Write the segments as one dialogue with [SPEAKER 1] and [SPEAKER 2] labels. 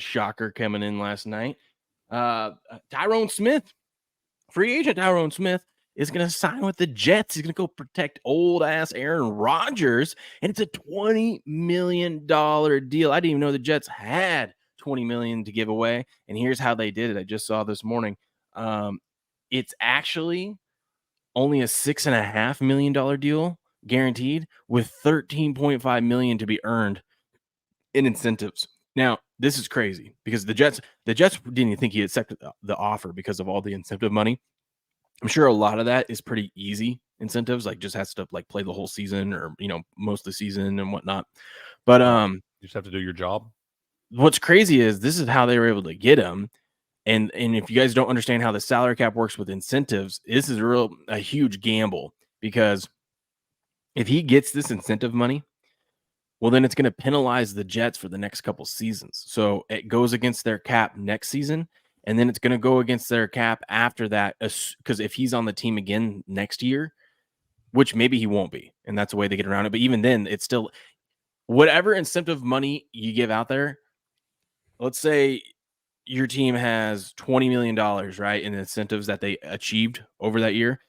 [SPEAKER 1] shocker coming in last night. Tyron Smith, free agent Tyron Smith, is going to sign with the Jets. He's going to go protect old-ass Aaron Rodgers, and it's a $20 million deal. I didn't even know the Jets had $20 million to give away, and here's how they did it. I just saw this morning. It's actually only a $6.5 million deal guaranteed with $13.5 million to be earned in incentives. Now, this is crazy because the Jets didn't even think he accepted the offer because of all the incentive money. I'm sure a lot of that is pretty easy incentives, like just has to like play the whole season or, most of the season and whatnot. But
[SPEAKER 2] you just have to do your job.
[SPEAKER 1] What's crazy is this is how they were able to get him. And if you guys don't understand how the salary cap works with incentives, this is a huge gamble because if he gets this incentive money, well, then it's going to penalize the Jets for the next couple seasons. So it goes against their cap next season, and then it's going to go against their cap after that. Because if he's on the team again next year, which maybe he won't be, and that's the way they get around it. But even then, it's still whatever incentive money you give out there. Let's say your team has $20 million, right, in incentives that they achieved over that year.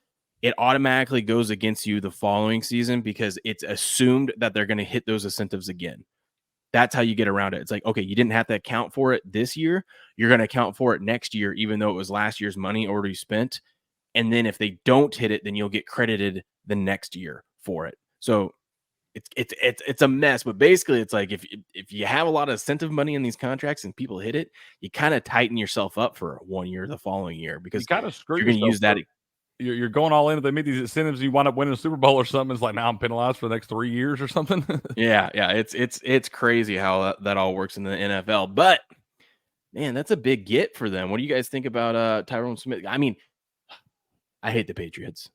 [SPEAKER 1] It automatically goes against you the following season because it's assumed that they're going to hit those incentives again. That's how you get around it. It's like, okay, you didn't have to account for it this year. You're going to account for it next year, even though it was last year's money already spent. And then if they don't hit it, then you'll get credited the next year for it. So it's a mess. But basically, it's like if you have a lot of incentive money in these contracts and people hit it, you kind of tighten yourself up for 1 year the following year because
[SPEAKER 2] you kind of screw
[SPEAKER 1] you're going to use that.
[SPEAKER 2] You're going all in. If they meet these incentives, you wind up winning a Super Bowl or something. It's like now I'm penalized for the next 3 years or something.
[SPEAKER 1] Yeah. It's crazy how that all works in the NFL. But man, that's a big get for them. What do you guys think about Tyron Smith? I mean, I hate the Patriots.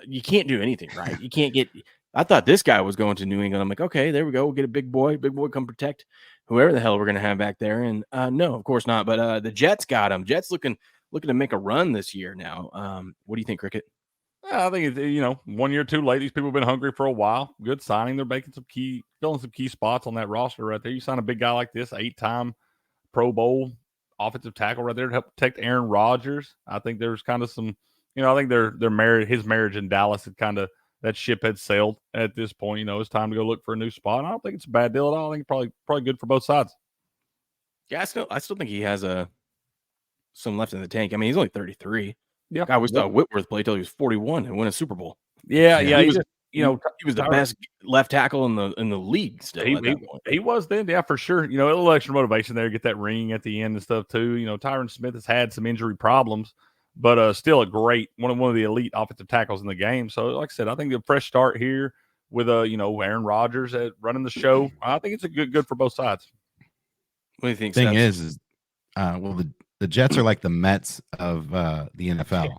[SPEAKER 1] You can't do anything right. You can't get. I thought this guy was going to New England. I'm like, okay, there we go. We'll get a big boy. Big boy, come protect whoever the hell we're gonna have back there. And no, of course not. But the Jets got him. Jets looking to make a run this year now. What do you think, Cricket?
[SPEAKER 2] I think it's 1 year too late. These people have been hungry for a while. Good signing. They're making filling some key spots on that roster right there. You sign a big guy like this, 8-time Pro Bowl offensive tackle right there to help protect Aaron Rodgers. I think there's kind of some, I think his marriage in Dallas had kind of, that ship had sailed at this point. It's time to go look for a new spot. And I don't think it's a bad deal at all. I think it's probably good for both sides.
[SPEAKER 1] Yeah, I still think he has some left in the tank. I mean, he's only 33.
[SPEAKER 2] Yeah,
[SPEAKER 1] I always thought Whitworth played till he was 41 and win a Super Bowl.
[SPEAKER 2] Yeah.
[SPEAKER 1] He was the best left tackle in the league. Still,
[SPEAKER 2] he was then, yeah, for sure. A little extra motivation there, get that ring at the end and stuff too. Tyron Smith has had some injury problems, but still a great one of the elite offensive tackles in the game. So, like I said, I think a fresh start here with Aaron Rodgers running the show. I think it's a good for both sides.
[SPEAKER 1] What do you think?
[SPEAKER 3] Thing is the Jets are like the Mets of the NFL.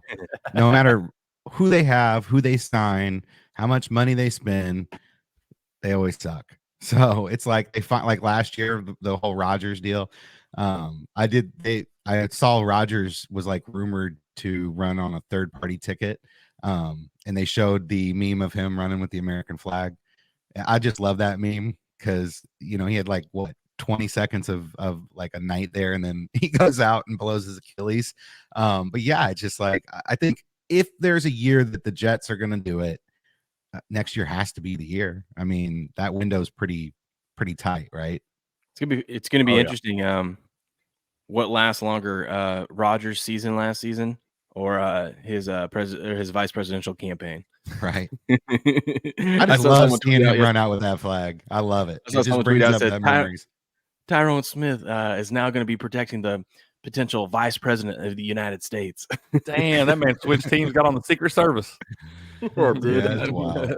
[SPEAKER 3] No matter who they have, who they sign, how much money they spend, they always suck. So it's like they find, like last year, the whole Rodgers deal. I saw Rodgers was like rumored to run on a third-party ticket, and they showed the meme of him running with the American flag. I just love that meme because he had like 20 seconds of like a night there, and then he goes out and blows his Achilles. But yeah, it's just like I think if there's a year that the Jets are going to do it, next year has to be the year. I mean, that window's pretty tight, right?
[SPEAKER 1] It's gonna be interesting. What lasts longer, Rodgers' season last season or his vice presidential campaign?
[SPEAKER 3] Right. I just love seeing him run out with that flag. I love it. It just brings up that memories.
[SPEAKER 1] Tyron Smith is now going to be protecting the potential vice president of the United States.
[SPEAKER 2] Damn, that man switched teams, got on the Secret Service.
[SPEAKER 3] That's wild.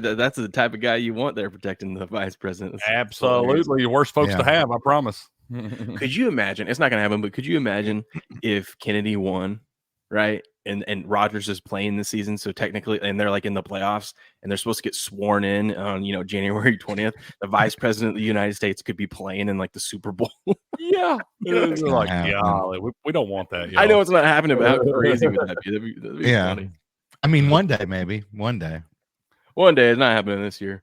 [SPEAKER 1] That's the type of guy you want there protecting the vice president.
[SPEAKER 2] Absolutely. Your worst folks to have, I promise.
[SPEAKER 1] Could you imagine? It's not going to happen, but could you imagine if Kennedy won, right? And Rodgers is playing this season, so technically, and they're like in the playoffs, and they're supposed to get sworn in on January 20th. The vice president of the United States could be playing in like the Super Bowl.
[SPEAKER 2] Yeah, like golly, we don't want that.
[SPEAKER 1] I know it's not happening, but how crazy would that be? That'd be funny.
[SPEAKER 3] I mean, one day maybe. One day
[SPEAKER 1] it's not happening this year.